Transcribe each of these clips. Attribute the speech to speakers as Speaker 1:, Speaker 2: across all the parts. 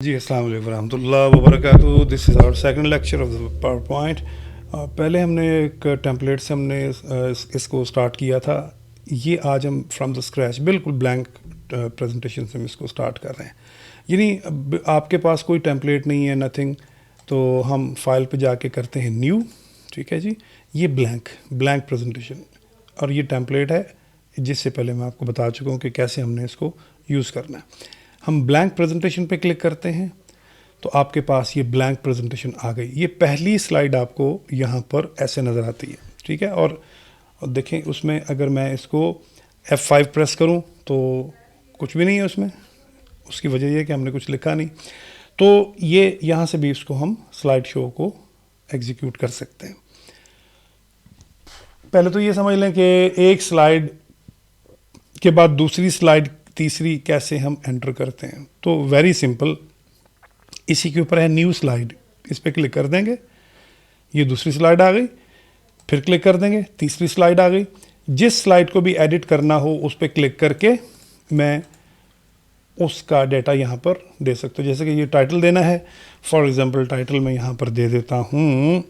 Speaker 1: जी अस्सलाम वालेकुम रहमतुल्लाहि व बरकातुहू। This is our second lecture of the PowerPoint. पहले हमने एक टेम्पलेट से हमने इसको स्टार्ट किया था। ये आज हम फ्रॉम द स्क्रैच बिल्कुल ब्लैंक प्रेजेंटेशन से हम इसको स्टार्ट कर रहे हैं। यानी आपके पास कोई टेम्पलेट नहीं है, नथिंग, तो हम फाइल पे जाके करते हैं न्यू। ठीक है जी, ये ब्लैंक प्रेजेंटेशन और ये टेम्पलेट है जिससे पहले मैं आपको बता चुका हूँ कि कैसे हमने इसको यूज़ करना है। हम ब्लैंक प्रेजेंटेशन पे क्लिक करते हैं तो आपके पास ये ब्लैंक प्रेजेंटेशन आ गई। ये पहली स्लाइड आपको यहाँ पर ऐसे नज़र आती है। ठीक है, और देखें उसमें अगर मैं इसको F5 प्रेस करूँ तो कुछ भी नहीं है उसमें। उसकी वजह यह कि हमने कुछ लिखा नहीं। तो ये यहाँ से भी इसको हम स्लाइड शो को एग्जीक्यूट कर सकते हैं। पहले तो ये समझ लें कि एक स्लाइड के बाद दूसरी स्लाइड, तीसरी कैसे हम एंटर करते हैं। तो वेरी सिंपल, इसी के ऊपर है न्यू स्लाइड, इस पर क्लिक कर देंगे, ये दूसरी स्लाइड आ गई। फिर क्लिक कर देंगे, तीसरी स्लाइड आ गई। जिस स्लाइड को भी एडिट करना हो उस पर क्लिक करके मैं उसका डेटा यहाँ पर दे सकता हूँ। जैसे कि ये टाइटल देना है, फॉर एग्जांपल टाइटल मैं यहाँ पर दे देता हूँ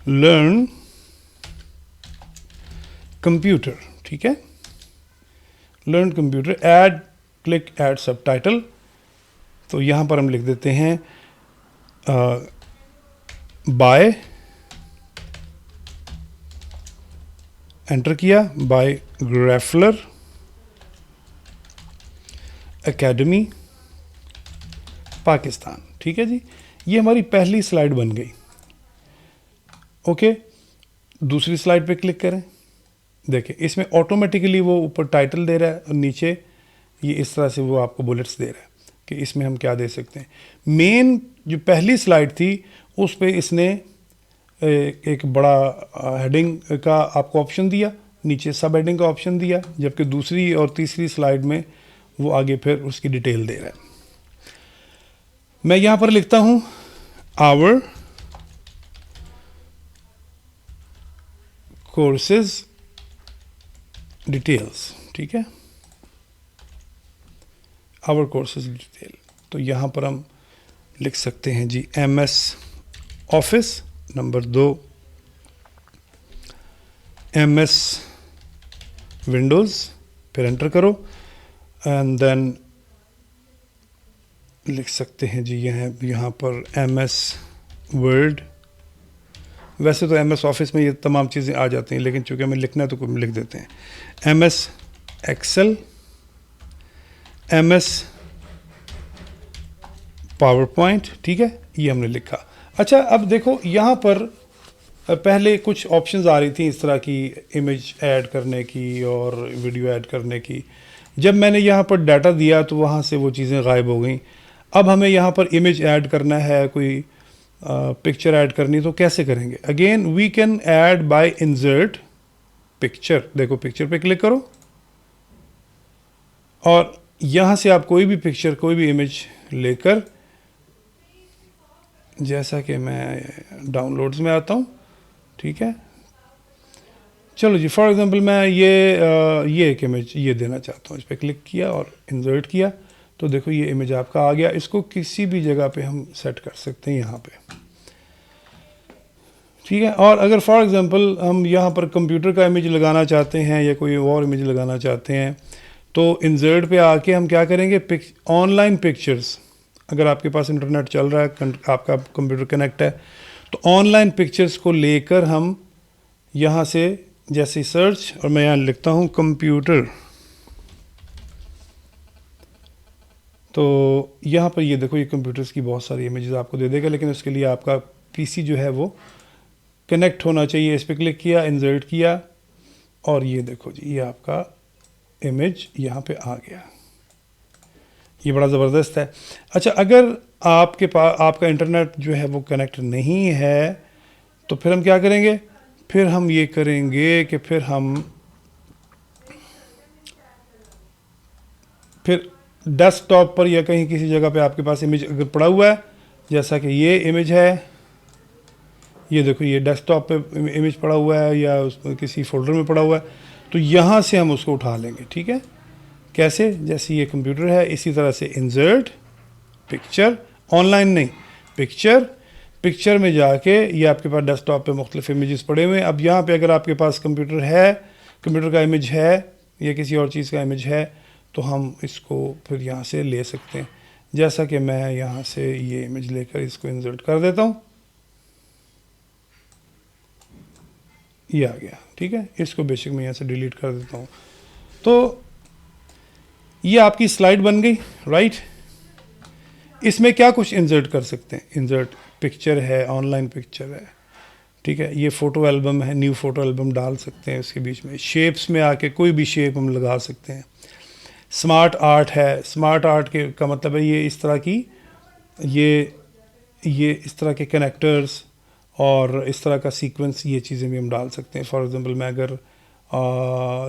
Speaker 1: लर्न कंप्यूटर। ठीक है, learn computer, add, click add सब टाइटल। तो यहाँ पर हम लिख देते हैं बाय, एंटर किया, बाय ग्रेफलर एकेडमी पाकिस्तान। ठीक है जी, ये हमारी पहली स्लाइड बन गई। ओके, दूसरी स्लाइड पे क्लिक करें। देखें इसमें ऑटोमेटिकली वो ऊपर टाइटल दे रहा है और नीचे ये इस तरह से वो आपको बुलेट्स दे रहा है कि इसमें हम क्या दे सकते हैं। मेन जो पहली स्लाइड थी उस पे इसने एक बड़ा हेडिंग का आपको ऑप्शन दिया, नीचे सब हेडिंग का ऑप्शन दिया, जबकि दूसरी और तीसरी स्लाइड में वो आगे फिर उसकी डिटेल दे रहा है। मैं यहाँ पर लिखता हूँ आवर कोर्सेज डिटेल्स। ठीक है, आवर कोर्सेज डिटेल। तो यहाँ पर हम लिख सकते हैं जी MS office, number 2 MS Windows, फिर एंटर करो एंड देन लिख सकते हैं जी यहाँ पर MS वर्ड। वैसे तो MS ऑफिस में ये तमाम चीज़ें आ जाती हैं, लेकिन चूंकि हमें लिखना है तो लिख देते हैं MS Excel, MS PowerPoint. ठीक है, ये हमने लिखा। अच्छा, अब देखो यहाँ पर पहले कुछ ऑप्शंस आ रही थी इस तरह की, इमेज ऐड करने की और वीडियो ऐड करने की। जब मैंने यहाँ पर डाटा दिया तो वहाँ से वो चीज़ें गायब हो गई। अब हमें यहाँ पर इमेज ऐड करना है, कोई पिक्चर ऐड करनी, तो कैसे करेंगे। Again we can add by insert picture. देखो पिक्चर पे क्लिक करो और यहाँ से आप कोई भी पिक्चर, कोई भी इमेज लेकर, जैसा कि मैं डाउनलोड्स में आता हूँ। ठीक है, चलो जी, फॉर एग्जांपल मैं ये एक इमेज ये देना चाहता हूँ। इस पर क्लिक किया और इंसर्ट किया तो देखो ये इमेज आपका आ गया। इसको किसी भी जगह पे हम सेट कर सकते हैं यहाँ पे। ठीक है, और अगर फॉर एग्जांपल हम यहाँ पर कंप्यूटर का इमेज लगाना चाहते हैं या कोई और इमेज लगाना चाहते हैं तो इंसर्ट पे आके हम क्या करेंगे, ऑनलाइन पिक्चर्स। अगर आपके पास इंटरनेट चल रहा है, आपका कंप्यूटर कनेक्ट है, तो ऑनलाइन पिक्चर्स को लेकर हम यहाँ से जैसे सर्च, और मैं यहाँ लिखता हूँ कंप्यूटर, तो यहाँ पर ये देखो ये कंप्यूटर्स की बहुत सारी इमेजेस आपको दे देगा, लेकिन उसके लिए आपका PC जो है वो कनेक्ट होना चाहिए। इस पर क्लिक किया, इंसर्ट किया और ये देखो जी ये आपका इमेज यहाँ पे आ गया। ये बड़ा ज़बरदस्त है। अच्छा, अगर आपके पास आपका इंटरनेट जो है वो कनेक्ट नहीं है तो फिर हम क्या करेंगे, फिर हम ये करेंगे कि फिर डेस्कटॉप पर या कहीं किसी जगह पे आपके पास इमेज अगर पड़ा हुआ है, जैसा कि ये इमेज है, ये देखो ये डेस्कटॉप पे इमेज पड़ा हुआ है या उसमें किसी फोल्डर में पड़ा हुआ है, तो यहाँ से हम उसको उठा लेंगे। ठीक है, कैसे, जैसे ये कंप्यूटर है इसी तरह से इंसर्ट पिक्चर, ऑनलाइन नहीं, पिक्चर, पिक्चर में जाके ये आपके पास डेस्कटॉप पे मुख्तलिफ इमेजेस पड़े हुए हैं। अब यहाँ पे अगर आपके पास कंप्यूटर है, कंप्यूटर का इमेज है या किसी और चीज़ का इमेज है, तो हम इसको फिर यहाँ से ले सकते हैं। जैसा कि मैं यहाँ से ये इमेज लेकर इसको इंसर्ट कर देता हूँ, ये आ गया, ठीक है। इसको बेशक मैं यहाँ से डिलीट कर देता हूँ। तो ये आपकी स्लाइड बन गई, राइट। इसमें क्या कुछ इंसर्ट कर सकते हैं, इंसर्ट पिक्चर है, ऑनलाइन पिक्चर है, ठीक है। ये फ़ोटो एल्बम है, न्यू फ़ोटो एल्बम डाल सकते हैं इसके बीच में। शेप्स में आके कोई भी शेप हम लगा सकते हैं। स्मार्ट आर्ट है, स्मार्ट आर्ट के का मतलब है ये इस तरह की, ये इस तरह के कनेक्टर्स और इस तरह का सीक्वेंस, ये चीज़ें भी हम डाल सकते हैं। फॉर एग्जांपल मैं अगर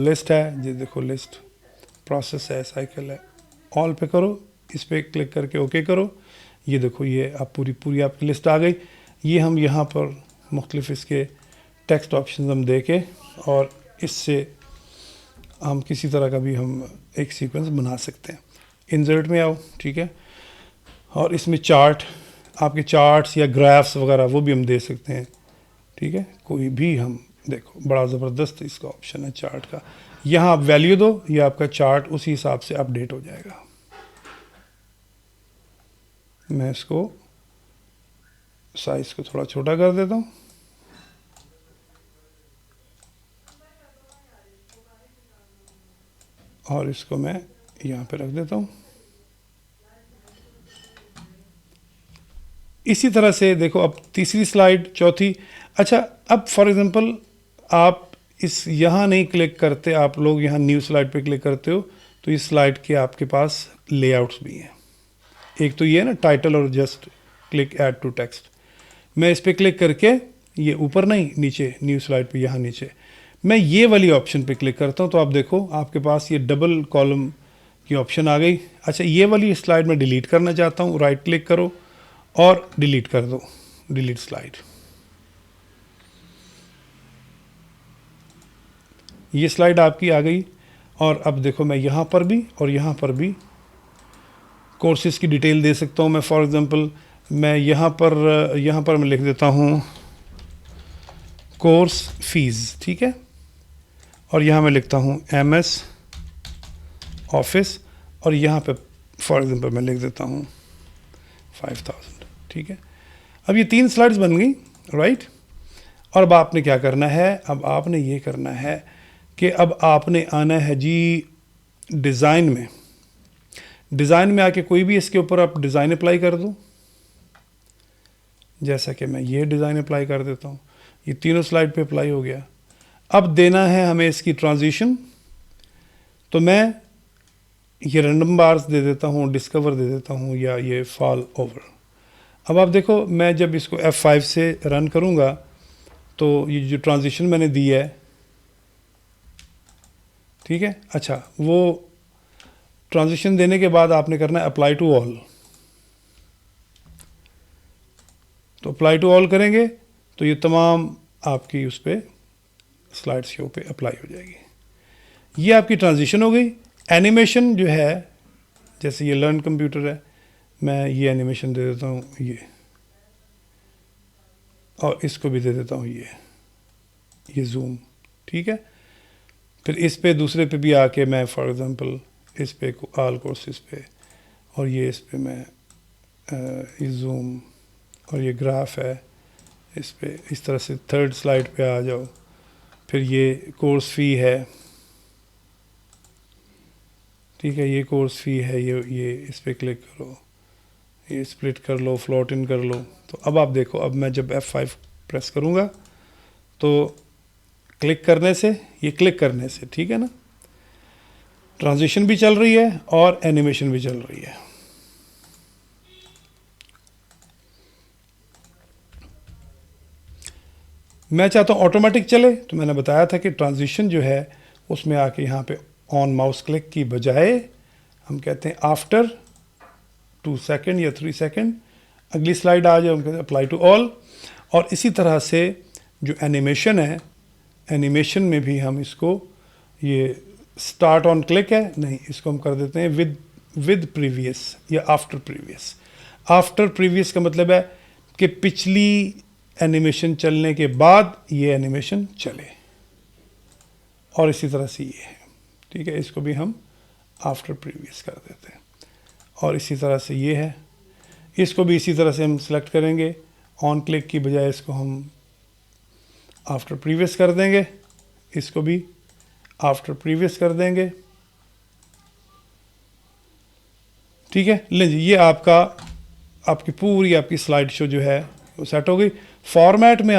Speaker 1: लिस्ट है, ये देखो लिस्ट, प्रोसेस है, साइकिल है, ऑल पे करो, इस पर क्लिक करके ओके करो, ये देखो ये आप पूरी आपकी लिस्ट आ गई। ये हम यहाँ पर मुख्तलिफ इसके टेक्स्ट ऑप्शन हम दे के और इससे हम किसी तरह का भी हम एक सीक्वेंस बना सकते हैं। इंसर्ट में आओ, ठीक है, और इसमें चार्ट, आपके चार्ट्स या ग्राफ्स वगैरह वो भी हम दे सकते हैं, ठीक है। कोई भी हम देखो, बड़ा ज़बरदस्त इसका ऑप्शन है चार्ट का। यहाँ आप वैल्यू दो, ये आपका चार्ट उसी हिसाब से अपडेट हो जाएगा। मैं इसको साइज़ को थोड़ा छोटा कर देता हूँ और इसको मैं यहाँ पे रख देता हूँ। इसी तरह से देखो, अब तीसरी स्लाइड, चौथी। अच्छा, अब फॉर एग्जांपल आप इस यहाँ नहीं क्लिक करते, आप लोग यहाँ न्यू स्लाइड पे क्लिक करते हो, तो इस स्लाइड के आपके पास लेआउट्स भी हैं। एक तो ये है ना टाइटल और just click add to text. मैं इस पर क्लिक करके, ये ऊपर नहीं नीचे, न्यू स्लाइड पे यहाँ नीचे मैं ये वाली ऑप्शन पे क्लिक करता हूँ, तो आप देखो आपके पास ये डबल कॉलम की ऑप्शन आ गई। अच्छा, ये वाली स्लाइड में डिलीट करना चाहता हूँ, राइट क्लिक करो और डिलीट कर दो, डिलीट स्लाइड। ये स्लाइड आपकी आ गई। और अब देखो मैं यहाँ पर भी और यहाँ पर भी कोर्सेज़ की डिटेल दे सकता हूँ। मैं फॉर एग्जांपल मैं यहाँ पर मैं लिख देता हूँ कोर्स फीस, ठीक है, और यहाँ मैं लिखता हूँ MS ऑफिस, और यहाँ पे फॉर एग्जांपल मैं लिख देता हूँ 5000, ठीक है। अब ये 3 स्लाइड्स बन गई, राइट। और अब आपने क्या करना है, अब आपने ये करना है कि अब आपने आना है जी डिज़ाइन में। डिज़ाइन में आके कोई भी इसके ऊपर आप डिज़ाइन अप्लाई कर दो, जैसा कि मैं ये डिज़ाइन अप्लाई कर देता हूँ। ये तीनों स्लाइड पे अप्लाई हो गया। अब देना है हमें इसकी ट्रांजिशन, तो मैं ये रैंडम बार्स दे देता हूँ, डिस्कवर दे देता हूँ, या ये फॉल ओवर। अब आप देखो, मैं जब इसको F5 से रन करूँगा तो ये जो ट्रांजिशन मैंने दी है, ठीक है। अच्छा, वो ट्रांजिशन देने के बाद आपने करना है अप्लाई टू ऑल। तो अप्लाई टू ऑल करेंगे तो ये तमाम आपकी उस पर स्लाइड्स के ऊपर अप्लाई हो जाएगी। ये आपकी ट्रांजिशन हो गई। एनिमेशन जो है, जैसे ये लर्न कंप्यूटर है, मैं ये एनिमेशन दे देता हूँ ये, और इसको भी दे देता हूँ ये जूम, ठीक है। फिर इस पे दूसरे पे भी आके मैं फॉर एग्जांपल इस पे ऑल कोर्सेज पे, और ये इस पे मैं ये जूम, और ये ग्राफ है इस पे, इस तरह से थर्ड स्लाइड पे आ जाओ। फिर ये कोर्स फ़ी है, ठीक है, ये कोर्स फ़ी है, ये इस पे क्लिक करो, ये स्प्लिट कर लो, फ्लोट इन कर लो। तो अब आप देखो, अब मैं जब F5 प्रेस करूँगा तो क्लिक करने से, ये क्लिक करने से, ठीक है ना, ट्रांजिशन भी चल रही है और एनिमेशन भी चल रही है। मैं चाहता हूँ ऑटोमेटिक चले, तो मैंने बताया था कि ट्रांजिशन जो है उसमें आके यहाँ पे ऑन माउस क्लिक की बजाय हम कहते हैं आफ्टर 2 सेकेंड या 3 सेकेंड अगली स्लाइड आ जाए, हम कहते हैं अप्लाई टू ऑल। और इसी तरह से जो एनिमेशन है, एनिमेशन में भी हम इसको ये स्टार्ट ऑन क्लिक है, नहीं, इसको हम कर देते हैं विद प्रीवियस या आफ्टर प्रीवियस। आफ्टर प्रीवियस का मतलब है कि पिछली एनिमेशन चलने के बाद ये एनिमेशन चले, और इसी तरह से ये है, ठीक है, इसको भी हम आफ्टर प्रीवियस कर देते हैं। और इसी तरह से ये है, इसको भी इसी तरह से हम सेलेक्ट करेंगे, ऑन क्लिक की बजाय इसको हम आफ्टर प्रीवियस कर देंगे, इसको भी आफ्टर प्रीवियस कर देंगे, ठीक है। लें जी, ये आपकी पूरी आपकी स्लाइड शो जो है वो सेट हो गई। फॉर्मेट में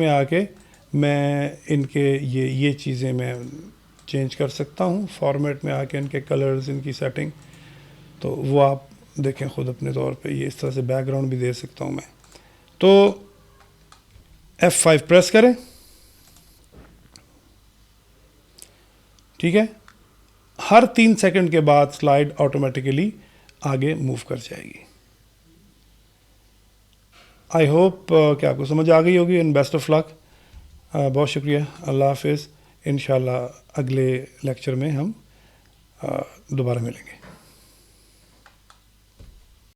Speaker 1: आके मैं इनके ये चीज़ें मैं चेंज कर सकता हूँ। फॉर्मेट में आके इनके कलर्स, इनकी सेटिंग, तो वो आप देखें खुद अपने तौर पे। ये इस तरह से बैकग्राउंड भी दे सकता हूँ मैं। तो F5 प्रेस करें, ठीक है। हर 3 सेकंड के बाद स्लाइड ऑटोमेटिकली आगे मूव कर जाएगी। आई होप कि आपको समझ आ गई होगी, एंड बेस्ट ऑफ लक। बहुत शुक्रिया, अल्लाह हाफिज़। इंशाल्लाह अगले लेक्चर में हम दोबारा मिलेंगे।